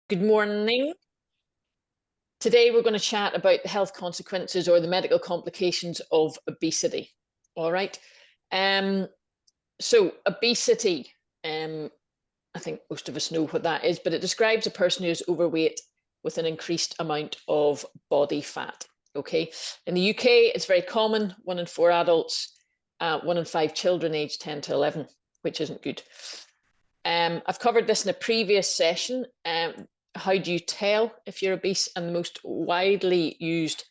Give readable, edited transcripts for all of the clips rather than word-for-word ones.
Good morning. Today we're going to chat about the health consequences or the medical complications of obesity. All right. So obesity, I think most of us know what that is, but it describes a person who is overweight with an increased amount of body fat. Okay. In the UK, it's very common, 1 in 4 adults, 1 in 5 children aged 10 to 11, which isn't good. I've covered this in a previous session. How do you tell if you're obese? And the most widely used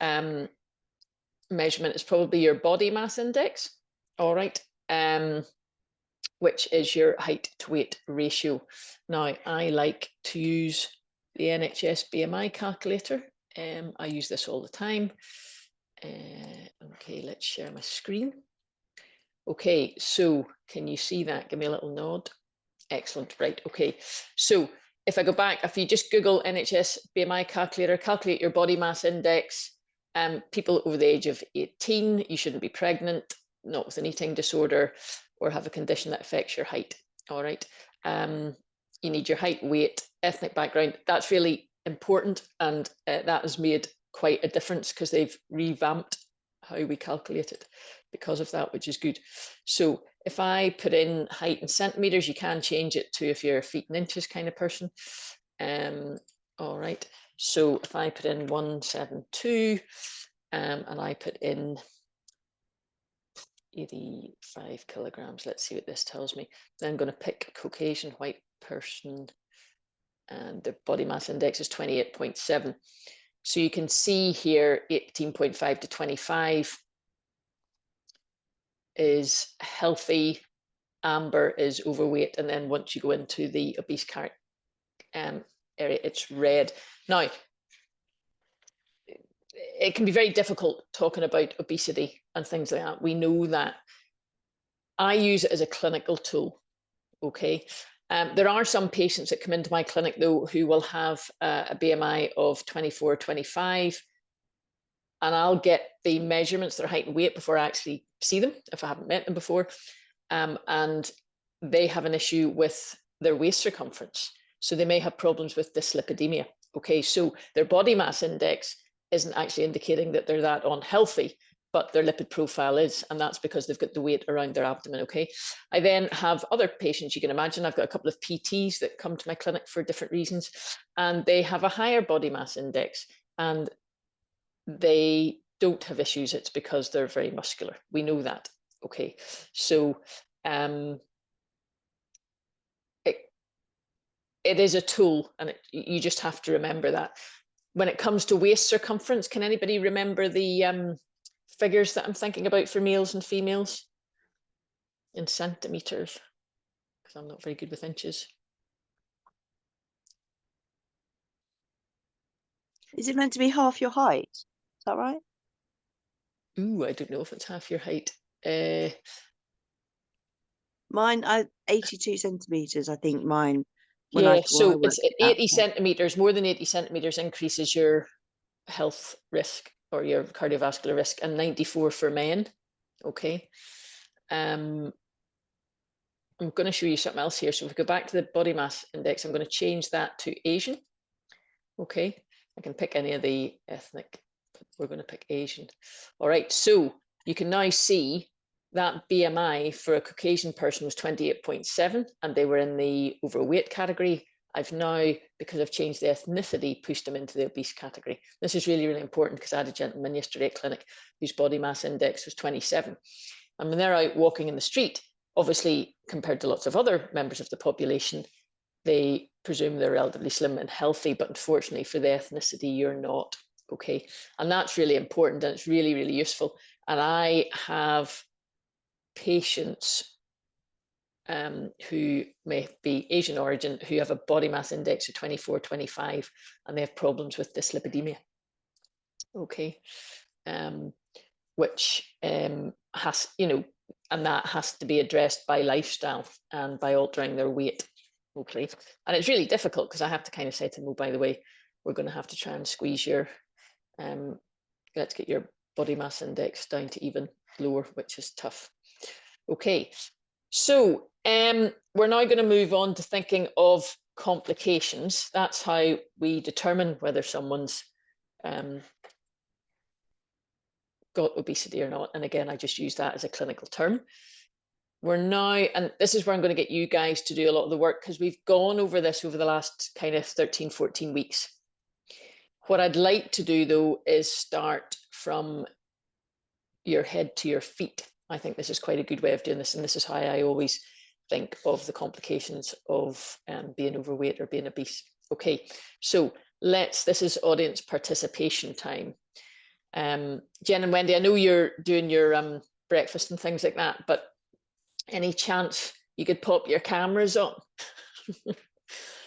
measurement is probably your body mass index, all right, which is your height to weight ratio. Now, I like to use the NHS BMI calculator. I use this all the time. Okay, let's share my screen. Okay, so can you see that? Give me a little nod. Excellent, right, okay. So if I go back, if you just Google NHS BMI calculator, calculate your body mass index, people over the age of 18, you shouldn't be pregnant, not with an eating disorder, or have a condition that affects your height, all right? You need your height, weight, ethnic background. That's really important, and that has made quite a difference because they've revamped how we calculate it because of that, which is good. So if I put in height in centimeters, you can change it to if you're a feet and inches kind of person. All right. So if I put in 172 and I put in 85 kilograms, let's see what this tells me. Then I'm going to pick Caucasian white person and the body mass index is 28.7. So you can see here 18.5 to 25 is healthy, amber is overweight, and then once you go into the obese area, it's red. Now, it can be very difficult talking about obesity and things like that. We know that. I use it as a clinical tool, okay? There are some patients that come into my clinic, though, who will have a BMI of 24, 25, and I'll get the measurements, their height and weight, before I actually see them, if I haven't met them before. And they have an issue with their waist circumference. So they may have problems with dyslipidemia. Okay, so their body mass index isn't actually indicating that they're that unhealthy, but their lipid profile is, and that's because they've got the weight around their abdomen. Okay, I then have other patients. You can imagine I've got a couple of PTs that come to my clinic for different reasons, and they have a higher body mass index, and they don't have issues. It's because they're very muscular. We know that. Okay, so it is a tool, and you just have to remember that. When it comes to waist circumference, can anybody remember the figures that I'm thinking about for males and females in centimeters? Because I'm not very good with inches. Is it meant to be half your height? Is that right? Ooh, I don't know if it's half your height. Mine, 82 centimeters, I think mine. Yeah, so when I it's worked 80 centimeters, more than 80 centimeters increases your health risk or your cardiovascular risk, and 94 for men. Okay. I'm going to show you something else here. So if we go back to the body mass index, I'm going to change that to Asian. Okay, I can pick any of the ethnic, but we're going to pick Asian. All right, so you can now see that BMI for a Caucasian person was 28.7, and they were in the overweight category. I've now, because I've changed the ethnicity, pushed them into the obese category. This is really, really important because I had a gentleman yesterday at clinic whose body mass index was 27. And when they're out walking in the street, obviously, compared to lots of other members of the population, they presume they're relatively slim and healthy, but unfortunately for the ethnicity, you're not. Okay, and that's really important, and it's really, really useful. And I have patients who may be Asian origin who have a body mass index of 24, 25, and they have problems with dyslipidemia. Okay, which has, and that has to be addressed by lifestyle and by altering their weight. Okay, and it's really difficult because I have to kind of say to them, oh, by the way, we're going to have to try and squeeze your, let's get your body mass index down to even lower, which is tough. Okay, so we're now going to move on to thinking of complications, that's how we determine whether someone's got obesity or not. And again, I just use that as a clinical term. We're now, and this is where I'm going to get you guys to do a lot of the work, because we've gone over this over the last kind of 13, 14 weeks. What I'd like to do, though, is start from your head to your feet. I think this is quite a good way of doing this, and this is how I always think of the complications of being overweight or being obese. Okay, so this is audience participation time. Jen and Wendy, I know you're doing your breakfast and things like that, but any chance you could pop your cameras on?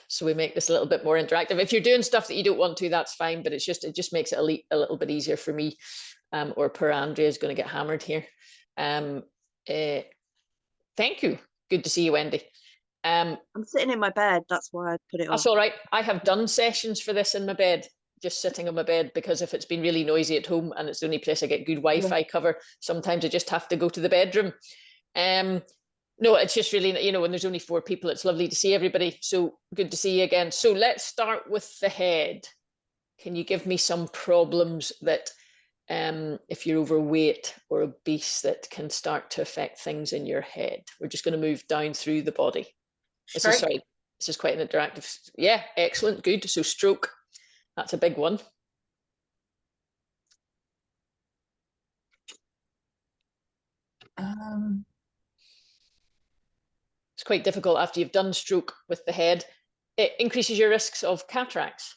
So we make this a little bit more interactive. If you're doing stuff that you don't want to, that's fine, but it just makes it a little bit easier for me, or poor Andrea is going to get hammered here. Thank you. Good to see you, Wendy. I'm sitting in my bed, that's why I put it on. That's all right. I have done sessions for this in my bed, just sitting on my bed, because if it's been really noisy at home and it's the only place I get good Wi-Fi cover, sometimes I just have to go to the bedroom. No, it's just really, you know, when there's only 4 people, it's lovely to see everybody. So good to see you again. So let's start with the head. Can you give me some problems that, if you're overweight or obese, that can start to affect things in your head? We're just going to move down through the body. This is quite an interactive. Yeah, excellent, good. So stroke, that's a big one. It's quite difficult after you've done stroke with the head. It increases your risks of cataracts,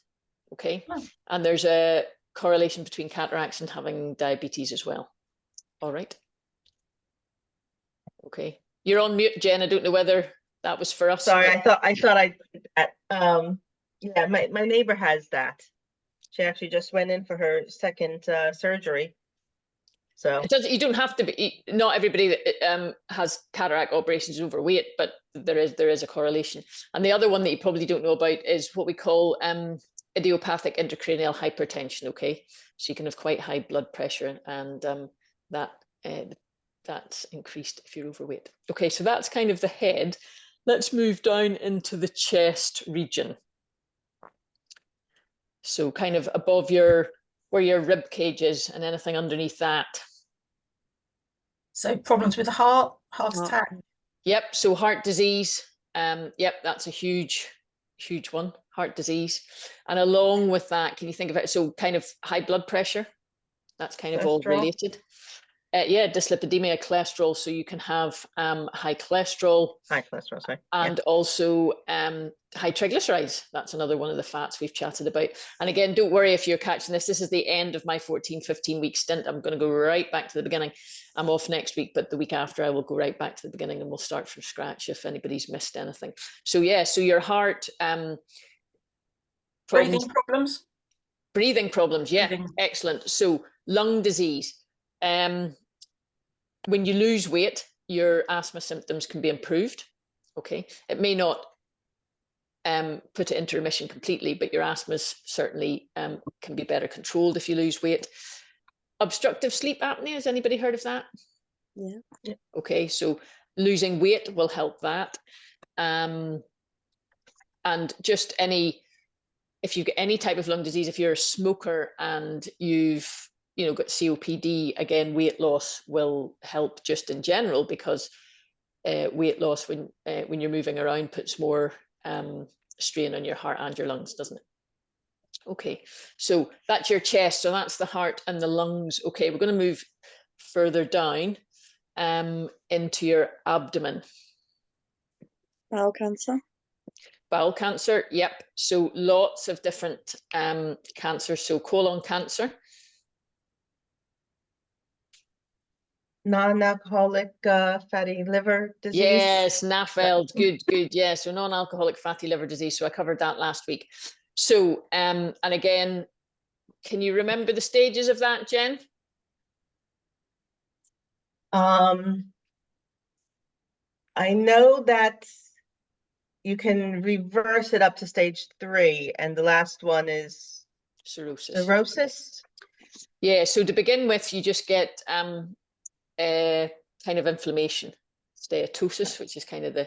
okay? Oh. And there's a correlation between cataracts and having diabetes as well. All right. Okay. You're on mute, Jen. I don't know whether that was for us. Sorry, but... I thought yeah, my neighbor has that. She actually just went in for her second surgery. So you don't have to be, not everybody that has cataract operations is overweight, but there is a correlation. And the other one that you probably don't know about is what we call idiopathic intracranial hypertension. Okay, so you can have quite high blood pressure, and that's increased if you're overweight. Okay, so that's kind of the head. Let's move down into the chest region. So kind of above where your rib cage is, and anything underneath that. So problems with the heart attack. Yep. So heart disease. Yep, that's a huge one. Heart disease, and along with that, can you think of it? So kind of high blood pressure. That's kind of all related. Yeah, dyslipidemia, cholesterol. So you can have high cholesterol. Sorry. And also high triglycerides. That's another one of the fats we've chatted about. And again, don't worry if you're catching this. This is the end of my 14, 15-week stint. I'm going to go right back to the beginning. I'm off next week, but the week after I will go right back to the beginning, and we'll start from scratch if anybody's missed anything. So yeah, so your heart... Breathing problems? Breathing problems, yeah. Breathing. Excellent. So lung disease. When you lose weight, your asthma symptoms can be improved. Okay, it may not put it into remission completely, but your asthmas certainly can be better controlled if you lose weight. Obstructive sleep apnea, has anybody heard of that? Yeah. Okay, so losing weight will help that. And just if you've got any type of lung disease, if you're a smoker and you've got COPD, again, weight loss will help just in general, because weight loss when you're moving around puts more strain on your heart and your lungs, doesn't it? Okay, so that's your chest. So that's the heart and the lungs. Okay, we're going to move further down into your abdomen. Bowel cancer. Bowel cancer, yep. So lots of different cancers. So colon cancer. Non-alcoholic fatty liver disease. Yes, NAFLD, good. Yeah, so non-alcoholic fatty liver disease. So I covered that last week. So, and again, can you remember the stages of that, Jen? I know that you can reverse it up to stage 3, and the last one is cirrhosis. Yeah, so to begin with, you just get kind of inflammation, steatosis, which is kind of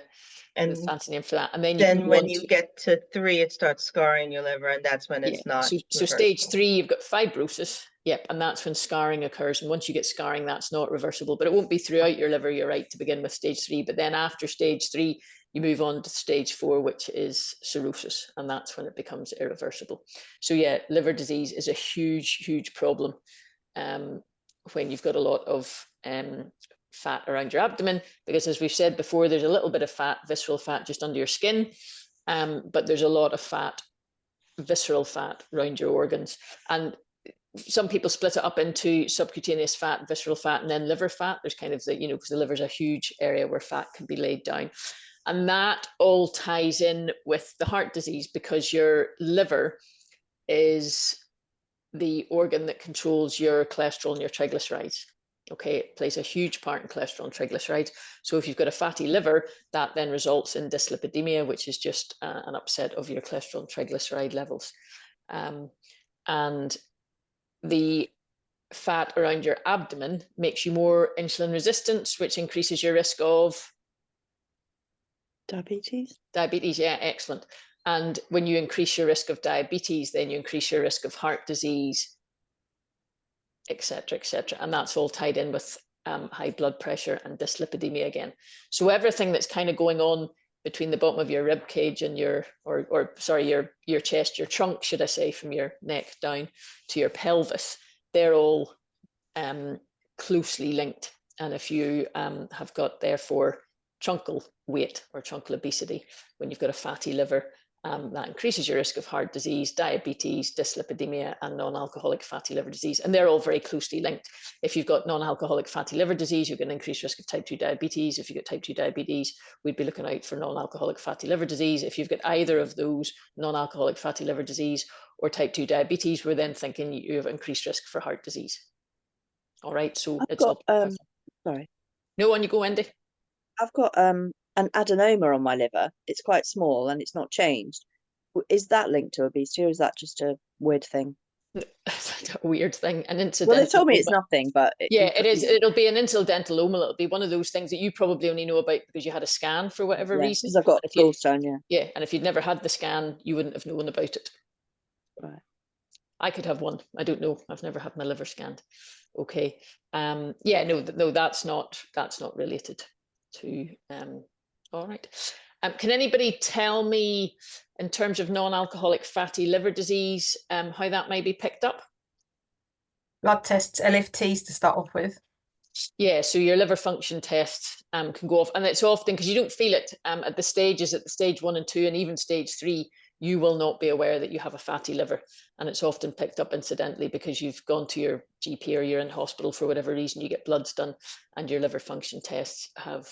And fancy name for that. And then then when you get to 3, it starts scarring your liver, and that's when it's not so stage 3, you've got fibrosis. Yep, and that's when scarring occurs. And once you get scarring, that's not reversible, but it won't be throughout your liver. You're right to begin with stage 3, but then after stage 3, you move on to stage 4, which is cirrhosis, and that's when it becomes irreversible. So yeah, liver disease is a huge problem when you've got a lot of fat around your abdomen, because as we've said before, there's a little bit of fat, visceral fat, just under your skin, but there's a lot of fat, visceral fat around your organs. And some people split it up into subcutaneous fat, visceral fat, and then liver fat. There's kind of the, because the liver is a huge area where fat can be laid down. And that all ties in with the heart disease, because your liver is the organ that controls your cholesterol and your triglycerides. Okay, it plays a huge part in cholesterol and triglycerides. So if you've got a fatty liver, that then results in dyslipidemia, which is just an upset of your cholesterol and triglyceride levels. And the fat around your abdomen makes you more insulin resistant, which increases your risk of diabetes. Diabetes, yeah, excellent. And when you increase your risk of diabetes, then you increase your risk of heart disease, etc., etc. And that's all tied in with high blood pressure and dyslipidemia again. So everything that's kind of going on between the bottom of your rib cage and your chest, your trunk, should I say, from your neck down to your pelvis, they're all closely linked. And if you have got, therefore, truncal weight or truncal obesity, when you've got a fatty liver, that increases your risk of heart disease, diabetes, dyslipidemia, and non-alcoholic fatty liver disease. And they're all very closely linked. If you've got non-alcoholic fatty liver disease, you've got an increased risk of type 2 diabetes. If you've got type 2 diabetes, we'd be looking out for non-alcoholic fatty liver disease. If you've got either of those, non-alcoholic fatty liver disease or type 2 diabetes, we're then thinking you have increased risk for heart disease. All right, so I've got, sorry. No, on you go, Wendy. I've got an adenoma on my liver. It's quite small and it's not changed. Is that linked to obesity, or is that just a weird thing? A weird thing, an incidental. Well, they told me it's nothing, but it is. It'll be an incidentaloma. It'll be one of those things that you probably only know about because you had a scan for whatever reason. Because I've got gallstone, yeah. And if you'd never had the scan, you wouldn't have known about it. Right. I could have one. I don't know. I've never had my liver scanned. Okay. No, that's not related to. All right. Can anybody tell me, in terms of non-alcoholic fatty liver disease, how that may be picked up? Blood tests, LFTs to start off with. Yeah, so your liver function tests can go off, and it's often because you don't feel it at the stages, at the stage 1 and 2, and even stage 3, you will not be aware that you have a fatty liver, and it's often picked up incidentally because you've gone to your GP or you're in hospital for whatever reason, you get bloods done and your liver function tests have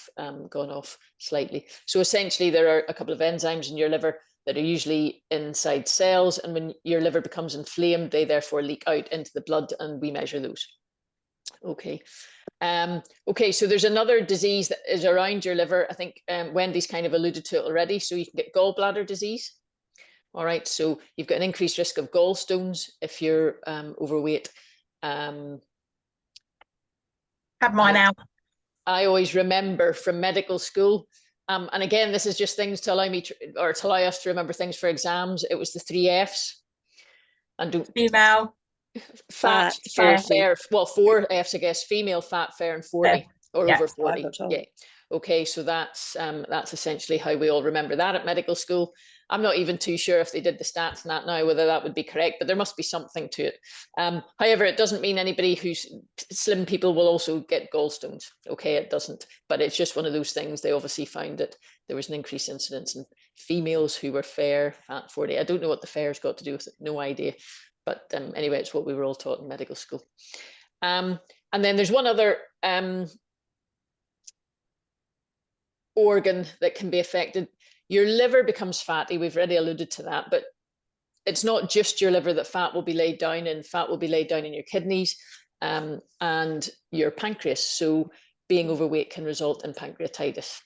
gone off slightly. So essentially there are a couple of enzymes in your liver that are usually inside cells, and when your liver becomes inflamed, they therefore leak out into the blood, and we measure those. Okay. So there's another disease that is around your liver. I think Wendy's kind of alluded to it already. So you can get gallbladder disease. All right, so you've got an increased risk of gallstones if you're overweight. Have mine out. I always remember from medical school, and again, this is just things to allow me to allow us to remember things for exams. It was the 3 Fs. And female, fat, fair. Well, 4 Fs, I guess. Female, fat, fair, and 40 or over 40. Yeah. Okay, so that's essentially how we all remember that at medical school. I'm not even too sure if they did the stats and that now, whether that would be correct, but there must be something to it. However, it doesn't mean anybody who's slim people will also get gallstones. Okay, it doesn't, but it's just one of those things. They obviously found that there was an increased incidence in females who were fair, fat, 40. I don't know what the fair's got to do with it, no idea. But anyway, it's what we were all taught in medical school. And then there's one other organ that can be affected. Your liver becomes fatty. We've already alluded to that, but it's not just your liver that fat will be laid down in. Fat will be laid down in your kidneys and your pancreas. So being overweight can result in pancreatitis.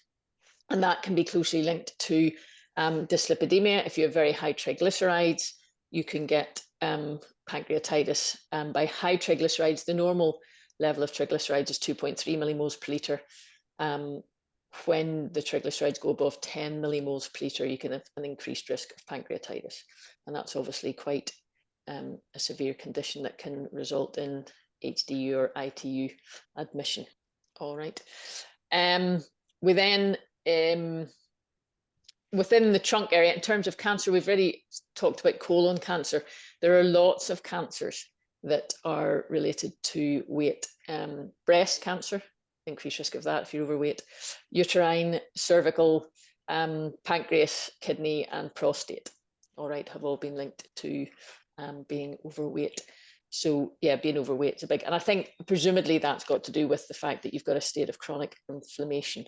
And that can be closely linked to dyslipidemia. If you have very high triglycerides, you can get pancreatitis. By high triglycerides, the normal level of triglycerides is 2.3 millimoles per litre. when the triglycerides go above 10 millimoles per litre, you can have an increased risk of pancreatitis. And that's obviously quite a severe condition that can result in HDU or ITU admission. All right. We then, within the trunk area, in terms of cancer, we've already talked about colon cancer. There are lots of cancers that are related to weight. Breast cancer, increased risk of that if you're overweight. Uterine, cervical, pancreas, kidney, and prostate, all right, have all been linked to being overweight. So yeah, being overweight is a big, and I think presumably that's got to do with the fact that you've got a state of chronic inflammation.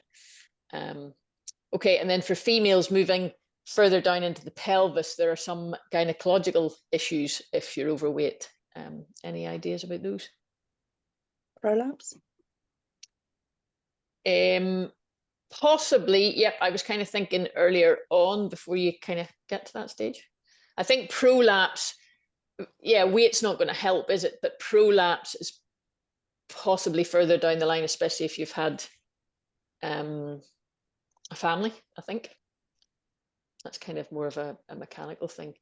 Okay, and then for females, moving further down into the pelvis, there are some gynecological issues if you're overweight. Any ideas about those? Prolapse? Possibly, yep. I was kind of thinking earlier on before you kind of get to that stage. I think prolapse, yeah, weight's not going to help, is it? But prolapse is possibly further down the line, especially if you've had a family, I think. That's kind of more of a mechanical thing.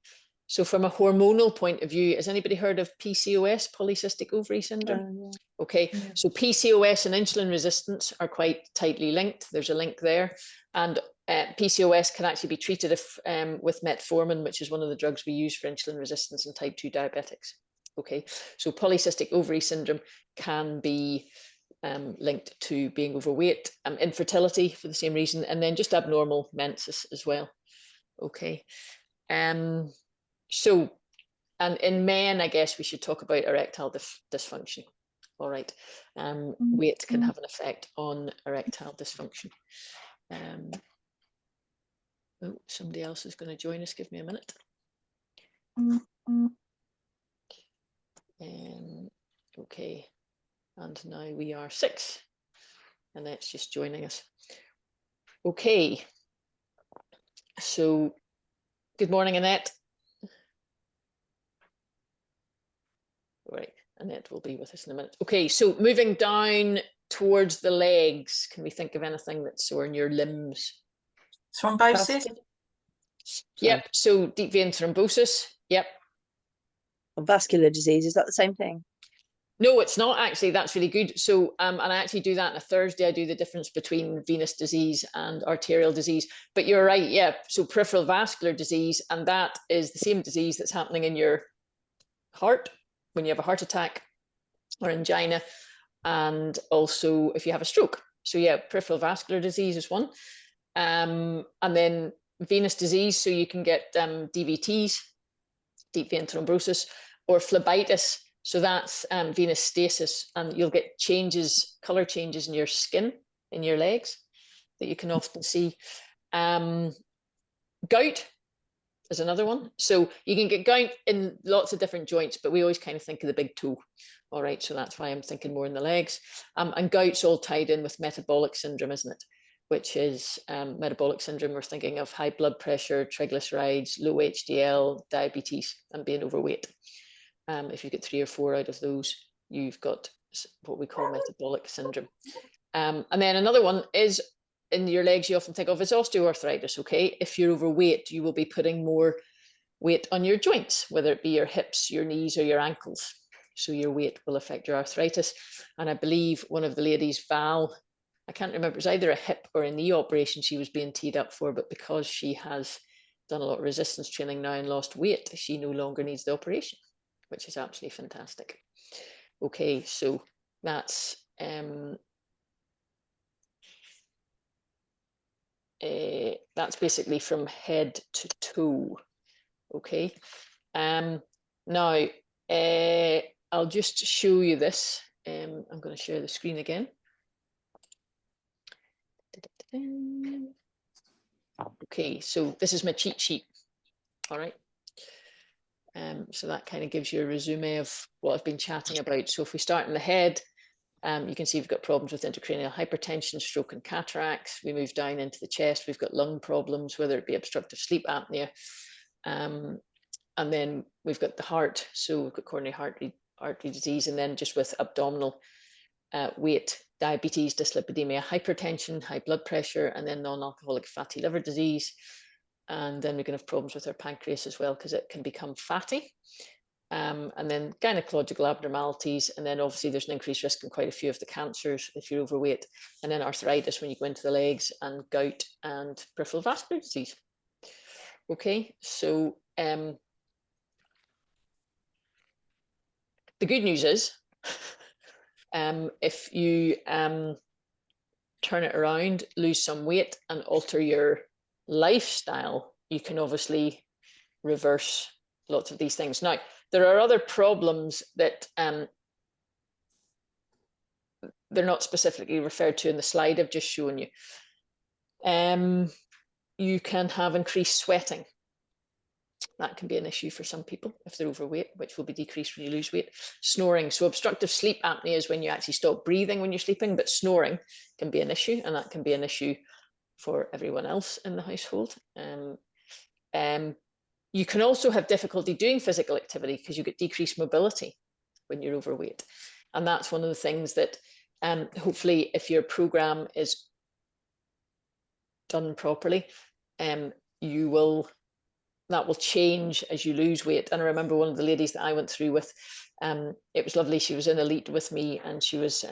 So from a hormonal point of view, has anybody heard of PCOS, polycystic ovary syndrome? Yeah. Okay, yeah. So PCOS and insulin resistance are quite tightly linked. There's a link there. And PCOS can actually be treated with metformin, which is one of the drugs we use for insulin resistance in type 2 diabetics. Okay, so polycystic ovary syndrome can be linked to being overweight, infertility for the same reason, and then just abnormal menses as well. Okay. So, and in men, I guess we should talk about erectile dysfunction. All right. Weight can have an effect on erectile dysfunction. Oh, somebody else is going to join us. Give me a minute. Okay. And now we are 6. Annette's just joining us. Okay. So, good morning, Annette. Right, Annette will be with us in a minute. Okay, so moving down towards the legs, can we think of anything that's sore in your limbs? Thrombosis? Yep, so deep vein thrombosis, yep. Or vascular disease, is that the same thing? No, it's not actually. That's really good. So, and I actually do that on a Thursday. I do the difference between venous disease and arterial disease. But you're right, yeah. So peripheral vascular disease, and that is the same disease that's happening in your heart when you have a heart attack or angina, and also if you have a stroke. So yeah, peripheral vascular disease is one. And then venous disease, so you can get DVTs, deep vein thrombosis, or phlebitis. So that's venous stasis, and you'll get changes, color changes in your skin, in your legs, that you can often see. Gout is another one. So you can get gout in lots of different joints, but we always kind of think of the big toe. All right, so that's why I'm thinking more in the legs. And gout's all tied in with metabolic syndrome, isn't it? Which is metabolic syndrome. We're thinking of high blood pressure, triglycerides, low HDL, diabetes, and being overweight. If you get 3 or 4 out of those, you've got what we call metabolic syndrome. And then another one is in your legs, you often think of as osteoarthritis. Okay, if you're overweight, you will be putting more weight on your joints, whether it be your hips, your knees, or your ankles. So your weight will affect your arthritis. And I believe one of the ladies, Val, I can't remember, it was either a hip or a knee operation she was being teed up for, but because she has done a lot of resistance training now and lost weight, she no longer needs the operation, which is absolutely fantastic. Okay, so that's basically from head to toe. Okay, now I'll just show you this. I'm going to share the screen again. Okay, so this is my cheat sheet. All right. So that kind of gives you a resume of what I've been chatting about. So if we start in the head, you can see we've got problems with intracranial hypertension, stroke and cataracts. We move down into the chest, we've got lung problems, whether it be obstructive sleep apnea. And then we've got the heart, so we've got coronary artery disease, and then just with abdominal weight diabetes, dyslipidemia, hypertension, high blood pressure, and then non-alcoholic fatty liver disease. And then we're going to have problems with our pancreas as well, because it can become fatty. And then gynecological abnormalities, and then obviously there's an increased risk in quite a few of the cancers if you're overweight, and then arthritis when you go into the legs, and gout and peripheral vascular disease. Okay, so the good news is if you turn it around, lose some weight and alter your lifestyle, you can obviously reverse lots of these things. Now, there are other problems that they're not specifically referred to in the slide I've just shown you. You can have increased sweating. That can be an issue for some people if they're overweight, which will be decreased when you lose weight. Snoring. So obstructive sleep apnea is when you actually stop breathing when you're sleeping, but snoring can be an issue, and that can be an issue for everyone else in the household. You can also have difficulty doing physical activity because you get decreased mobility when you're overweight. And that's one of the things that hopefully if your program is done properly, that will change as you lose weight. And I remember one of the ladies that I went through with, it was lovely. She was in Elite with me, and she was,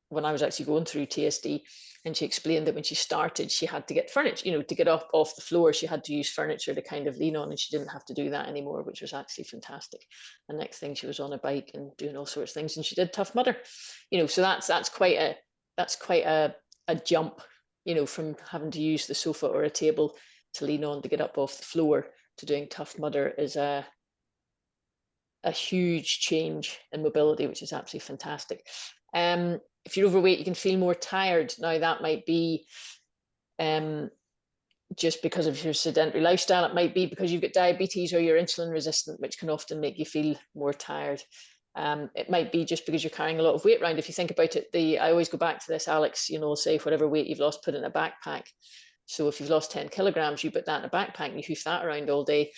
when I was actually going through TSD, and she explained that when she started, she had to get furniture, you know, to get up off the floor, she had to use furniture to kind of lean on, and she didn't have to do that anymore, which was actually fantastic. And next thing, she was on a bike and doing all sorts of things, and she did Tough Mudder, you know, so that's quite a jump, you know, from having to use the sofa or a table to lean on to get up off the floor to doing Tough Mudder is a huge change in mobility, which is absolutely fantastic. If you're overweight, you can feel more tired. Now, that might be just because of your sedentary lifestyle. It might be because you've got diabetes or you're insulin resistant, which can often make you feel more tired. It might be just because you're carrying a lot of weight around. If you think about it, I always go back to this, Alex, you know, say whatever weight you've lost, put it in a backpack. So if you've lost 10 kilograms, you put that in a backpack and you hoof that around all day,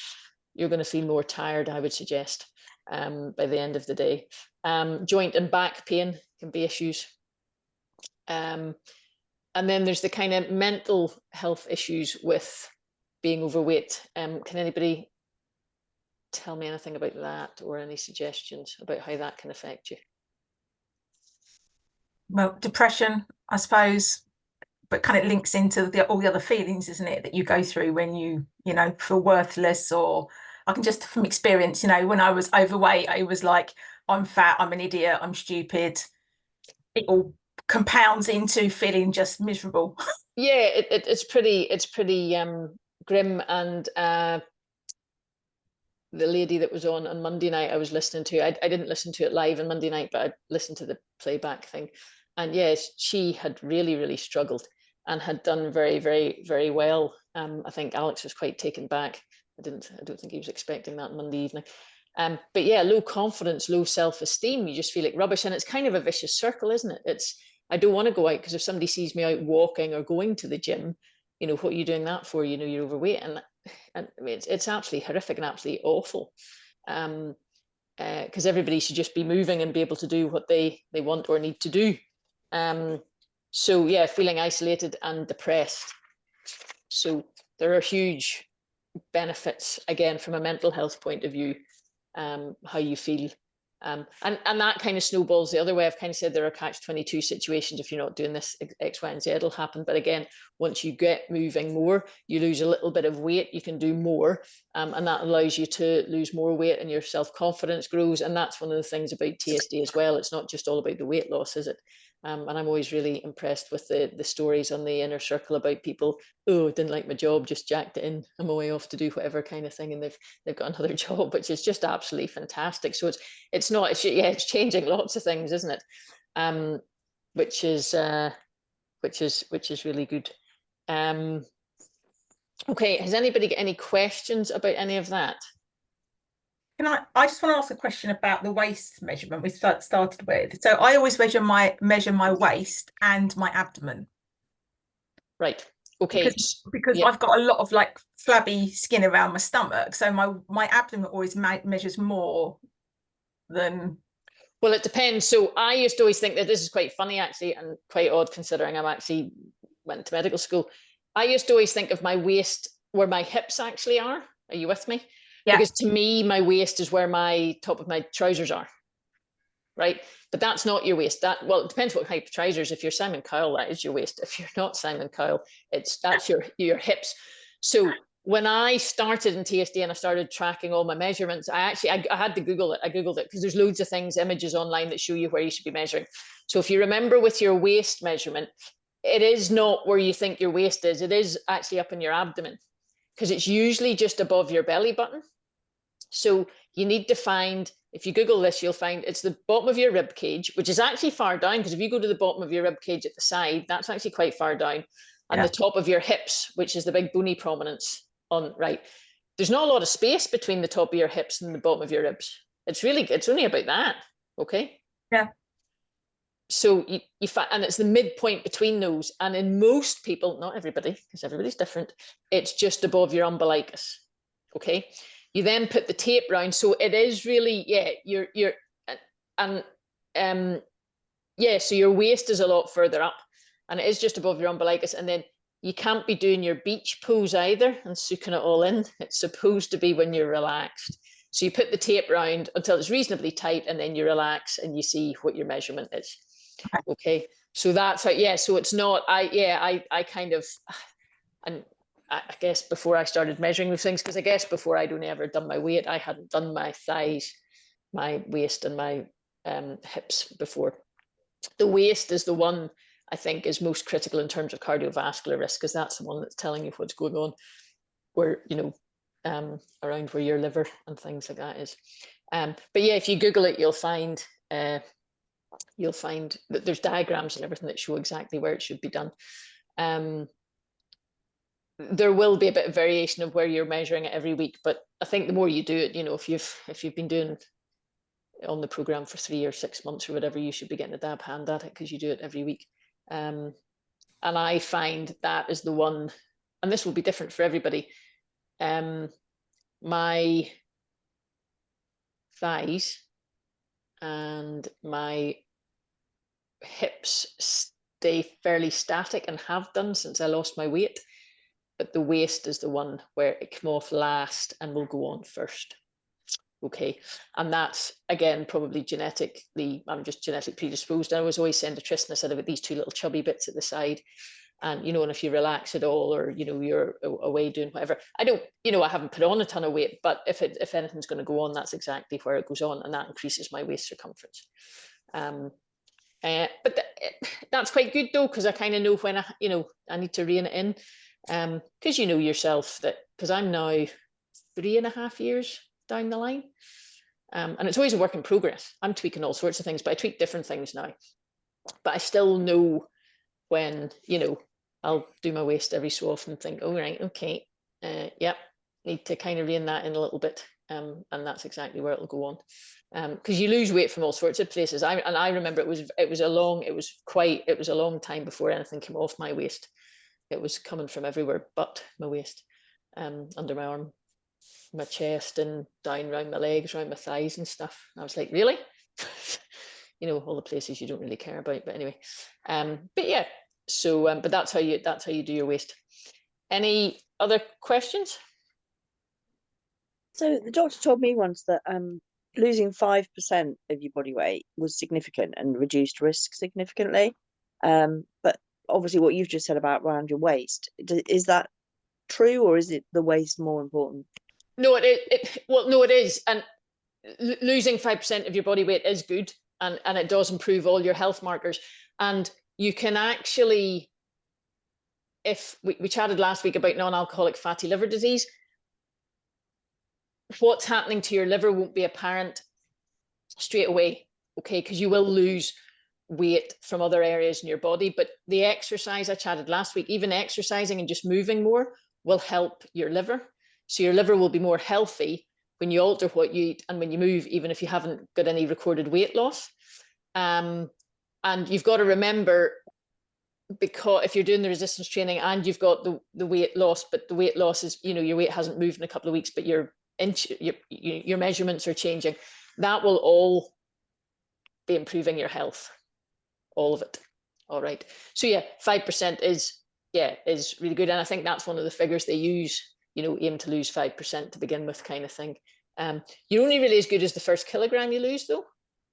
you're going to feel more tired, I would suggest, by the end of the day. Joint and back pain can be issues. And then there's the kind of mental health issues with being overweight. Can anybody tell me anything about that, or any suggestions about how that can affect you? Well, depression, I suppose, but kind of links into all the other feelings, isn't it, that you go through when you know, feel worthless. Or I can just, from experience, you know, when I was overweight, I was like, I'm fat, I'm an idiot, I'm stupid. It all compounds into feeling just miserable. Yeah, it's pretty grim. And the lady that was on Monday night, I was listening to, I didn't listen to it live on Monday night, but I listened to the playback thing. And yes, she had really, really struggled and had done very, very, very well. I think Alex was quite taken back. I don't think he was expecting that Monday evening. But yeah, low confidence, low self-esteem, you just feel like rubbish. And it's kind of a vicious circle, isn't it? I don't want to go out because if somebody sees me out walking or going to the gym, you know, what are you doing that for? You know, you're overweight. And I mean, it's absolutely horrific and absolutely awful. Because everybody should just be moving and be able to do what they want or need to do. So yeah, feeling isolated and depressed. So there are huge benefits, again, from a mental health point of view, how you feel. And that kind of snowballs the other way. I've kind of said there are catch-22 situations. If you're not doing this, X, Y, and Z will happen. But again, once you get moving more, you lose a little bit of weight, you can do more. And that allows you to lose more weight and your self-confidence grows. And that's one of the things about TSD as well. It's not just all about the weight loss, is it? And I'm always really impressed with the stories on the inner circle about people, oh, didn't like my job, just jacked it in, I'm away off to do whatever kind of thing, and they've got another job, which is just absolutely fantastic. So it's changing lots of things, isn't it? Which is really good. Okay, has anybody got any questions about any of that? I just want to ask a question about the waist measurement we started with. So I always measure my waist and my abdomen. Right. Okay. Because yeah, I've got a lot of like flabby skin around my stomach, so my abdomen always measures more than. Well, it depends. So I used to always think that, this is quite funny actually, and quite odd considering I'm actually went to medical school. I used to always think of my waist where my hips actually are. Are you with me? Yeah. Because to me, my waist is where my top of my trousers are, right? But that's not your waist. That, well, it depends what type of trousers. If you're Simon Cowell, that is your waist. If you're not Simon Cowell, that's your hips. So when I started in TSD and I started tracking all my measurements, I had to Google it. I Googled it because there's loads of things, images online that show you where you should be measuring. So if you remember with your waist measurement, it is not where you think your waist is. It is actually up in your abdomen, because it's usually just above your belly button. So you need to find, if you Google this, you'll find it's the bottom of your rib cage, which is actually far down, because if you go to the bottom of your rib cage at the side, that's actually quite far down. And the top of your hips, which is the big bony prominence on right. There's not a lot of space between the top of your hips and the bottom of your ribs. It's only about that. Okay. Yeah. So you find, and it's the midpoint between those. And in most people, not everybody, because everybody's different, it's just above your umbilicus. Okay. You then put the tape round. So it is really, so your waist is a lot further up, and it is just above your umbilicus. And then you can't be doing your beach pose either and soaking it all in. It's supposed to be when you're relaxed. So you put the tape round until it's reasonably tight, and then you relax and you see what your measurement is. Okay. So that's how, so it's not, I kind of, and I guess before I started measuring those things, because I guess before I'd only ever done my weight, I hadn't done my thighs, my waist and my hips before. The waist is the one I think is most critical in terms of cardiovascular risk, because that's the one that's telling you what's going on, where, around where your liver and things like that is. But yeah, if you Google it, you'll find that there's diagrams and everything that show exactly where it should be done. There will be a bit of variation of where you're measuring it every week, but I think the more you do it, if you've been doing on the program for 3 or 6 months or whatever, you should be getting a dab hand at it, because you do it every week. And I find that is the one, and this will be different for everybody. My thighs and my hips stay fairly static and have done since I lost my weight, but the waist is the one where it came off last and will go on first. Okay. And that's, again, probably genetically, I'm just genetically predisposed. I was always saying to Tristan, I said, about these two little chubby bits at the side. And, and if you relax at all, or, you're away doing whatever, I haven't put on a ton of weight, but if anything's going to go on, that's exactly where it goes on. And that increases my waist circumference. But that's quite good though, because I kind of know when I need to rein it in. Because you know yourself that, because I'm now 3.5 years down the line, and it's always a work in progress. I'm tweaking all sorts of things, but I tweak different things now. But I still know when, I'll do my waist every so often and think, oh, right, okay, need to kind of rein that in a little bit. And that's exactly where it'll go on. Because you lose weight from all sorts of places. I remember it was a long time before anything came off my waist. It was coming from everywhere but my waist, under my arm, my chest, and down around my legs, around my thighs and stuff. And I was like, really? All the places you don't really care about. But anyway, but yeah. So, but that's how you do your waist. Any other questions? So the doctor told me once that losing 5% of your body weight was significant and reduced risk significantly. But obviously what you've just said about around your waist, is that true, or is it the waist more important? No, it is. And losing 5% of your body weight is good, and it does improve all your health markers. And you can actually, if we chatted last week about non-alcoholic fatty liver disease, what's happening to your liver won't be apparent straight away, okay, because you will lose weight from other areas in your body. But the exercise I chatted last week, even exercising and just moving more, will help your liver. So your liver will be more healthy when you alter what you eat and when you move, even if you haven't got any recorded weight loss. And you've got to remember, because if you're doing the resistance training and you've got the weight loss, but the weight loss is, your weight hasn't moved in a couple of weeks, but your measurements are changing, that will all be improving your health, all of it. All right. So yeah, 5% is really good. And I think that's one of the figures they use, you know, aim to lose 5% to begin with, kind of thing. You're only really as good as the first kilogram you lose, though.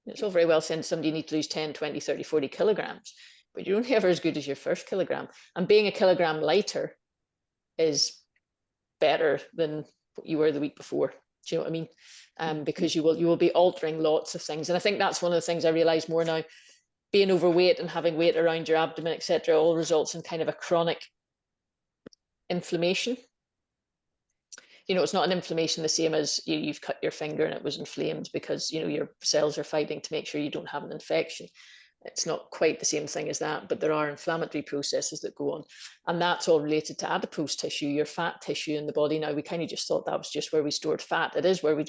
It's all very well saying somebody needs to lose 10, 20, 30, 40 kilograms, but you're only ever as good as your first kilogram. And being a kilogram lighter is better than what you were the week before. Do you know what I mean? Because you will be altering lots of things. And I think that's one of the things I realize more now. Being overweight and having weight around your abdomen, etc., all results in kind of a chronic inflammation. You know, it's not an inflammation the same as you've cut your finger and it was inflamed because, you know, your cells are fighting to make sure you don't have an infection. It's not quite the same thing as that, but there are inflammatory processes that go on. And that's all related to adipose tissue, your fat tissue in the body. Now, we kind of just thought that was just where we stored fat. It is where we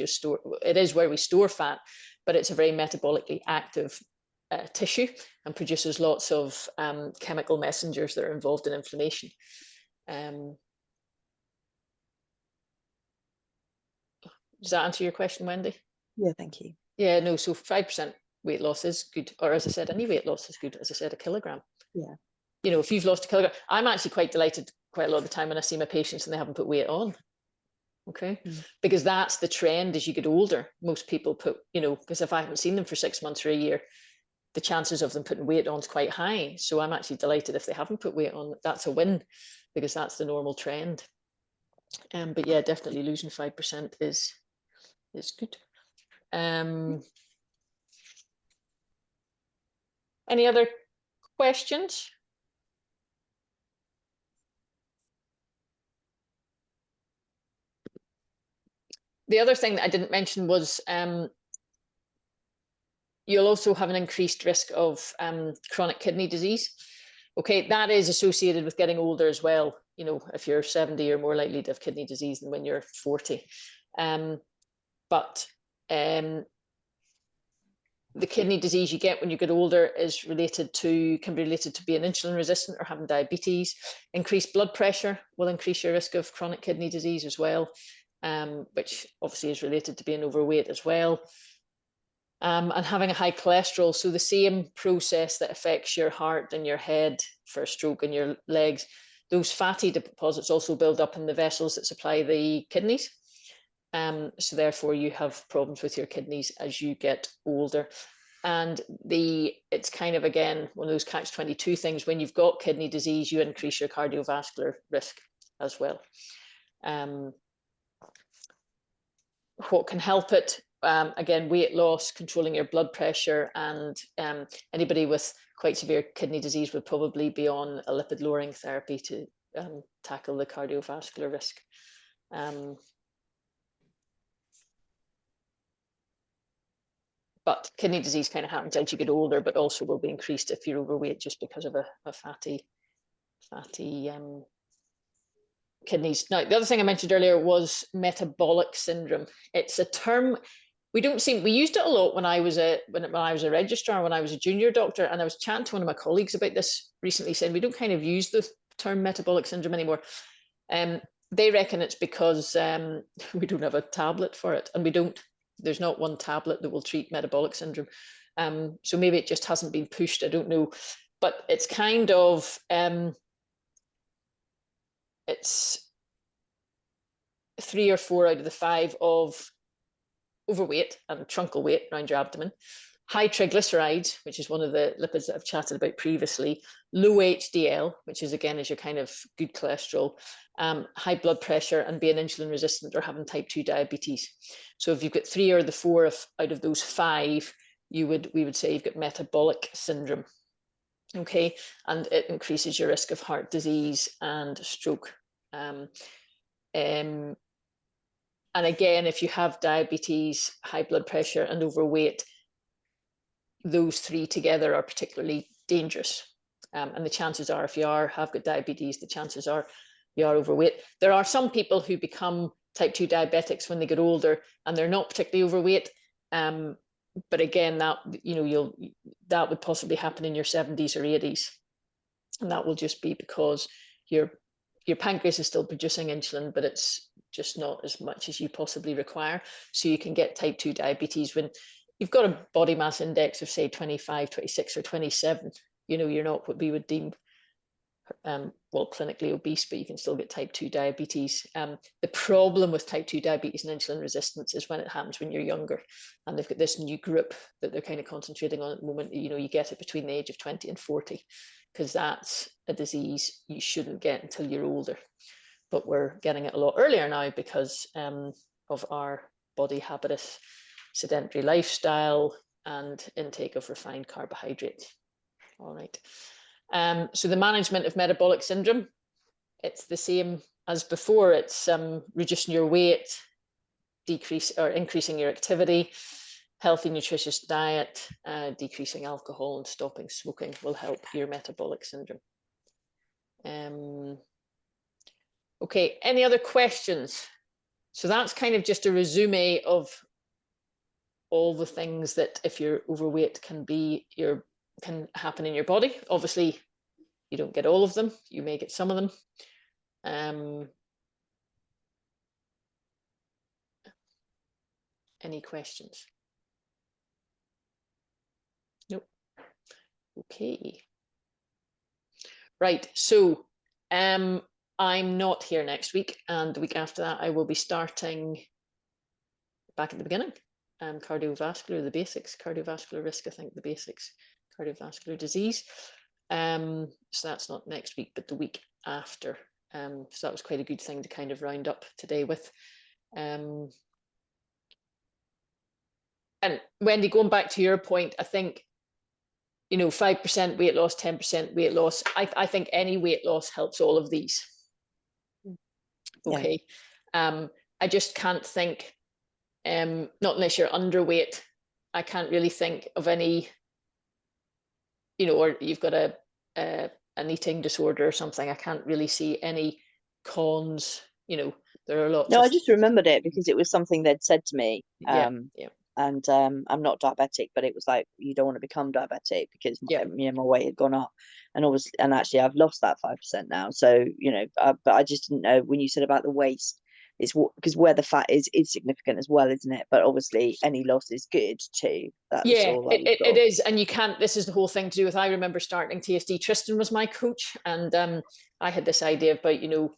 store fat, but it's a very metabolically active tissue and produces lots of chemical messengers that are involved in inflammation. Does that answer your question, Wendy? Yeah, thank you. Yeah, no, so 5% weight loss is good. Or as I said, any weight loss is good. As I said, a kilogram. Yeah. You know, if you've lost a kilogram, I'm actually quite delighted quite a lot of the time when I see my patients and they haven't put weight on. Okay. Because that's the trend as you get older. Most people put, you know, because if I haven't seen them for 6 months or a year, the chances of them putting weight on is quite high. So I'm actually delighted if they haven't put weight on. That's a win because that's the normal trend. But yeah, definitely losing 5% is good. Any other questions? The other thing that I didn't mention was you'll also have an increased risk of chronic kidney disease. Okay, that is associated with getting older as well. You know, if you're 70, you're more likely to have kidney disease than when you're 40. But the kidney disease you get when you get older can be related to being insulin resistant or having diabetes. Increased blood pressure will increase your risk of chronic kidney disease as well, which obviously is related to being overweight as well. And having a high cholesterol. So the same process that affects your heart and your head for a stroke and your legs, those fatty deposits also build up in the vessels that supply the kidneys. So therefore you have problems with your kidneys as you get older. And it's kind of, again, one of those catch-22 things. When you've got kidney disease, you increase your cardiovascular risk as well. What can help it? Again, weight loss, controlling your blood pressure, and anybody with quite severe kidney disease would probably be on a lipid-lowering therapy to tackle the cardiovascular risk. But kidney disease kind of happens as you get older, but also will be increased if you're overweight just because of a fatty kidneys. Now, the other thing I mentioned earlier was metabolic syndrome. It's a term we used it a lot when I was a registrar, when I was a junior doctor, and I was chatting to one of my colleagues about this recently, saying we don't kind of use the term metabolic syndrome anymore. They reckon it's because we don't have a tablet for it, and there's not one tablet that will treat metabolic syndrome. So maybe it just hasn't been pushed, I don't know. But it's kind of, it's 3 or 4 out of the 5 of overweight and truncal weight around your abdomen, high triglycerides, which is one of the lipids that I've chatted about previously, low HDL, which is again your kind of good cholesterol, high blood pressure, and being insulin resistant or having type 2 diabetes. So if you've got 3 or the 4 out of those 5, we would say you've got metabolic syndrome. Okay, and it increases your risk of heart disease and stroke. And again, if you have diabetes, high blood pressure, and overweight, those 3 together are particularly dangerous. And the chances are, if you have got diabetes, the chances are you are overweight. There are some people who become type 2 diabetics when they get older, and they're not particularly overweight. But again, that would possibly happen in your 70s or 80s, and that will just be because your pancreas is still producing insulin, but it's just not as much as you possibly require. So you can get type 2 diabetes when, you've got a body mass index of say 25, 26 or 27, you know, you're not what we would deem well, clinically obese, but you can still get type 2 diabetes. The problem with type 2 diabetes and insulin resistance is when it happens when you're younger, and they've got this new group that they're kind of concentrating on at the moment. You know, you get it between the age of 20 and 40, because that's a disease you shouldn't get until you're older. But we're getting it a lot earlier now because of our body habitus, sedentary lifestyle, and intake of refined carbohydrates. All right. So the management of metabolic syndrome, it's the same as before. It's reducing your weight, increasing your activity, healthy, nutritious diet, decreasing alcohol and stopping smoking will help your metabolic syndrome. Okay, any other questions? So that's kind of just a resume of all the things that if you're overweight can happen in your body. Obviously, you don't get all of them. You may get some of them. Any questions? Nope. Okay. Right. So I'm not here next week, and the week after that, I will be starting back at the beginning. Cardiovascular, the basics, cardiovascular risk, I think the basics, cardiovascular disease. So that's not next week, but the week after. So that was quite a good thing to kind of round up today with. And Wendy, going back to your point, I think, you know, 5% weight loss, 10% weight loss. I think any weight loss helps all of these. Okay. Yeah. I just can't think, not unless you're underweight, I can't really think of any, you know, or you've got an eating disorder or something. I can't really see any cons, you know, there are lots. No, I just remembered it because it was something they'd said to me. Yeah. And I'm not diabetic, but it was like, you don't want to become diabetic because my weight had gone up, and obviously, and actually I've lost that 5% now. So, you know, but I just didn't know when you said about the waist, it's because where the fat is significant as well, isn't it? But obviously any loss is good too. That's all it is, and you can't. This is the whole thing to do with. I remember starting TSD. Tristan was my coach, and I had this idea about, you know,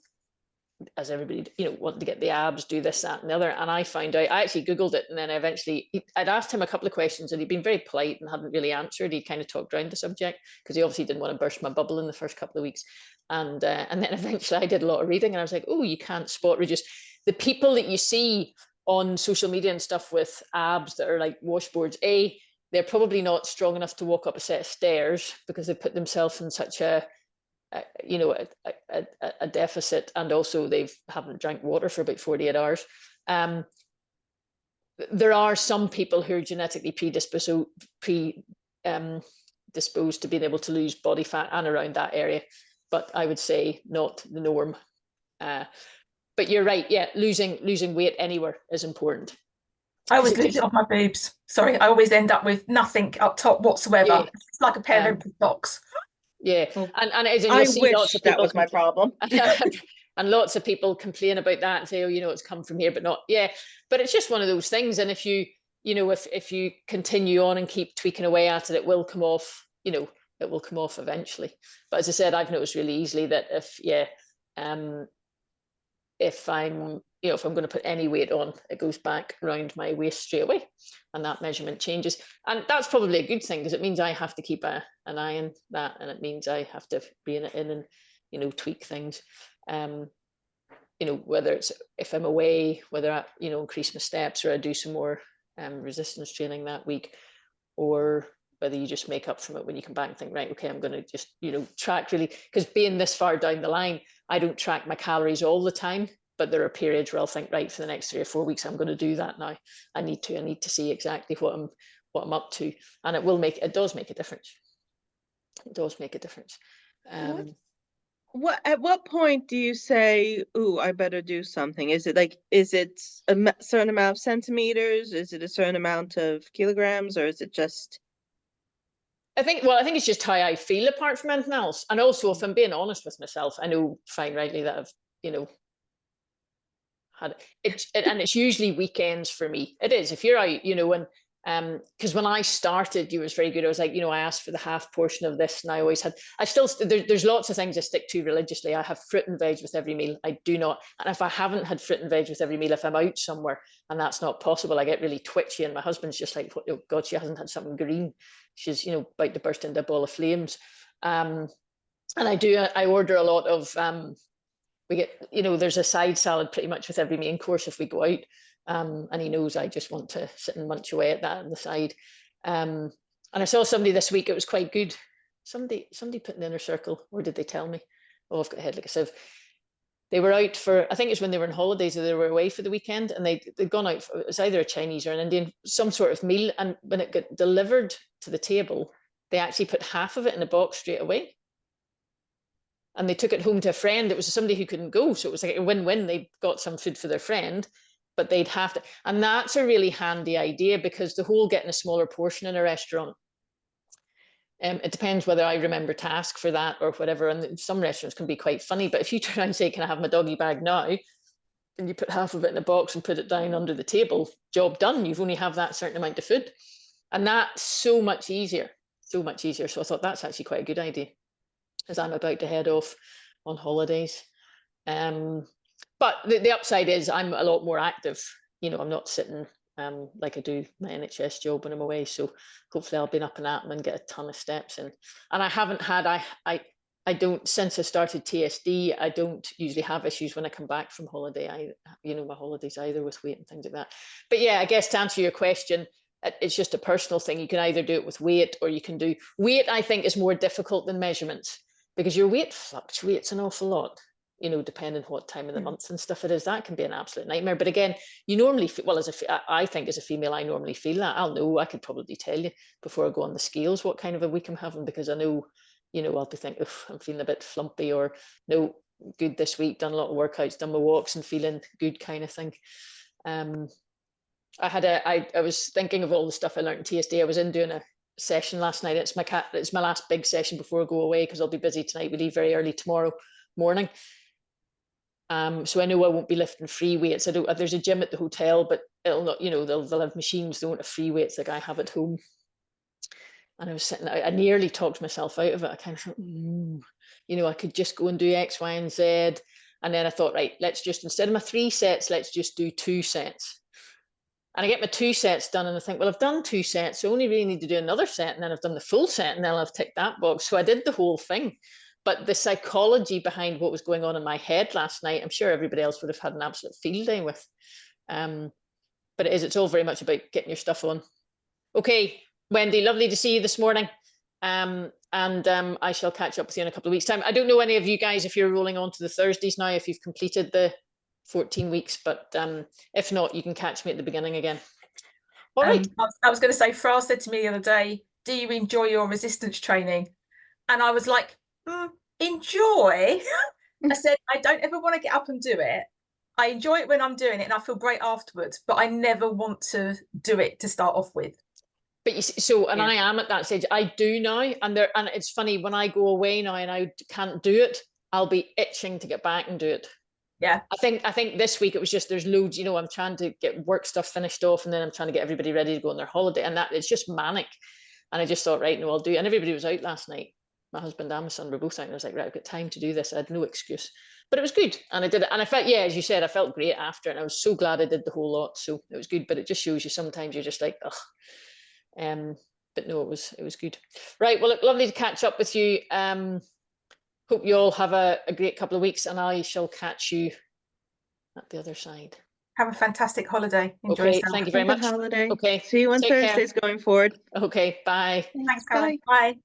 as everybody, you know, wanting to get the abs, do this, that, and the other. And I found out, I actually Googled it, and then I'd asked him a couple of questions, and he'd been very polite and hadn't really answered. He kind of talked around the subject because he obviously didn't want to burst my bubble in the first couple of weeks. And then eventually I did a lot of reading, and I was like, oh, you can't spot reduce. The people that you see on social media and stuff with abs that are like washboards, they're probably not strong enough to walk up a set of stairs because they put themselves in such a deficit, and also they haven't drank water for about 48 hours. There are some people who are genetically predisposed to being able to lose body fat and around that area, but I would say not the norm. But you're right, yeah, losing weight anywhere is important. I always lose it off my boobs. Sorry, I always end up with nothing up top whatsoever. Yeah. It's like a pair of socks. Yeah, and it is, and I wish that was my problem. And lots of people complain about that and say, oh, you know, it's come from here, but not. Yeah, but it's just one of those things. And if you know, if you continue on and keep tweaking away at it, it will come off. You know, it will come off eventually. But as I said, I've noticed really easily that if I'm going to put any weight on, it goes back around my waist straight away, and that measurement changes. And that's probably a good thing, because it means I have to keep an eye on that, and it means I have to be in and, you know, tweak things. You know, whether it's if I'm away, whether I, you know, increase my steps or I do some more resistance training that week, or whether you just make up from it when you come back and think, right, okay, I'm going to just, you know, track really, because being this far down the line, I don't track my calories all the time, but there are periods where I'll think, right, for the next 3 or 4 weeks, I'm going to do that now. I need to see exactly what I'm up to, and it does make a difference. It does make a difference. At what point do you say, ooh, I better do something? Is it a certain amount of centimeters? Is it a certain amount of kilograms, or is it just? I think it's just how I feel, apart from anything else. And also, if I'm being honest with myself, I know fine rightly that I've, you know, had it, and it's usually weekends for me. It is, if you're out, you know, and Because when I started, you was very good. I was like, you know, I asked for the half portion of this, and I always had, there's lots of things I stick to religiously. I have fruit and veg with every meal. I do not, and if I haven't had fruit and veg with every meal, if I'm out somewhere and that's not possible, I get really twitchy, and my husband's just like, oh God, she hasn't had something green. She's, you know, about to burst into a ball of flames. And I order a lot of, we get, you know, there's a side salad pretty much with every main course if we go out. And he knows I just want to sit and munch away at that on the side. And I saw somebody this week, it was quite good. Somebody put in the inner circle, or did they tell me? Oh, I've got a head like a sieve. They were out for, I think it's when they were on holidays, or they were away for the weekend, and they'd gone out for, it was either a Chinese or an Indian, some sort of meal. And when it got delivered to the table, they actually put half of it in a box straight away. And they took it home to a friend. It was somebody who couldn't go. So it was like a win-win. They got some food for their friend, but they'd have to. And that's a really handy idea, because the whole getting a smaller portion in a restaurant, it depends whether I remember to ask for that or whatever. And some restaurants can be quite funny. But if you try and say, can I have my doggy bag now? And you put half of it in a box and put it down under the table, job done. You've only have that certain amount of food. And that's so much easier, so much easier. So I thought that's actually quite a good idea, as I'm about to head off on holidays. But the upside is I'm a lot more active. You know, I'm not sitting like I do my NHS job when I'm away. So hopefully I'll be up and at them and get a ton of steps in. And I haven't had, I don't, since I started TSD, I don't usually have issues when I come back from holiday. You know, my holidays either with weight and things like that. But yeah, I guess to answer your question, it's just a personal thing. You can either do it with weight, or you can do weight. I think is more difficult than measurements, because your weight fluctuates an awful lot, you know, depending what time of the month and stuff it is. That can be an absolute nightmare. But again, you normally feel, well, I think as a female, I normally feel that. I'll know, I could probably tell you before I go on the scales what kind of a week I'm having, because I know, you know, I'll be thinking, oof, I'm feeling a bit flumpy, or no, good this week, done a lot of workouts, done my walks and feeling good kind of thing. I was thinking of all the stuff I learned in TSD. I was in doing a session last night. It's my last big session before I go away, because I'll be busy tonight. We leave very early tomorrow morning. So I know I won't be lifting free weights. There's a gym at the hotel, but it'll not, you know, they'll have machines, they won't have free weights like I have at home. And I was sitting, I nearly talked myself out of it. I kind of thought, you know, I could just go and do X, Y, and Z. And then I thought, right, let's just, instead of my 3 sets, let's just do 2 sets. And I get my 2 sets done, and I think, well, I've done 2 sets, so I only really need to do another set, and then I've done the full set, and then I've ticked that box. So I did the whole thing. But the psychology behind what was going on in my head last night, I'm sure everybody else would have had an absolute field day with. But it's all very much about getting your stuff on. Okay, Wendy, lovely to see you this morning. I shall catch up with you in a couple of weeks' time. I don't know any of you guys if you're rolling on to the Thursdays now, if you've completed the 14 weeks, but if not, you can catch me at the beginning again. All right. I was going to say, Fra said to me the other day, do you enjoy your resistance training? And I was like, enjoy? I said, I don't ever want to get up and do it. I enjoy it when I'm doing it and I feel great afterwards, but I never want to do it to start off with. But you see, so, and yeah. I am at that stage. I do now, and it's funny, when I go away now and I can't do it, I'll be itching to get back and do it. Yeah, I think this week it was just, there's loads, you know, I'm trying to get work stuff finished off, and then I'm trying to get everybody ready to go on their holiday, and that it's just manic. And I just thought, right, no, I'll do it. And everybody was out last night. My husband and my son were both out, and I was like, right, I've got time to do this. I had no excuse, but it was good, and I did it. And I felt, yeah, as you said, I felt great after, and I was so glad I did the whole lot. So it was good, but it just shows you sometimes you're just like, ugh. But no, it was good. Right, well, look, lovely to catch up with you. Hope you all have a great couple of weeks, and I shall catch you at the other side. Have a fantastic holiday. Enjoy okay, yourself. thank you very much. Holiday. Okay, see you on Thursdays going forward. Okay, bye. Thanks, Caroline. Bye.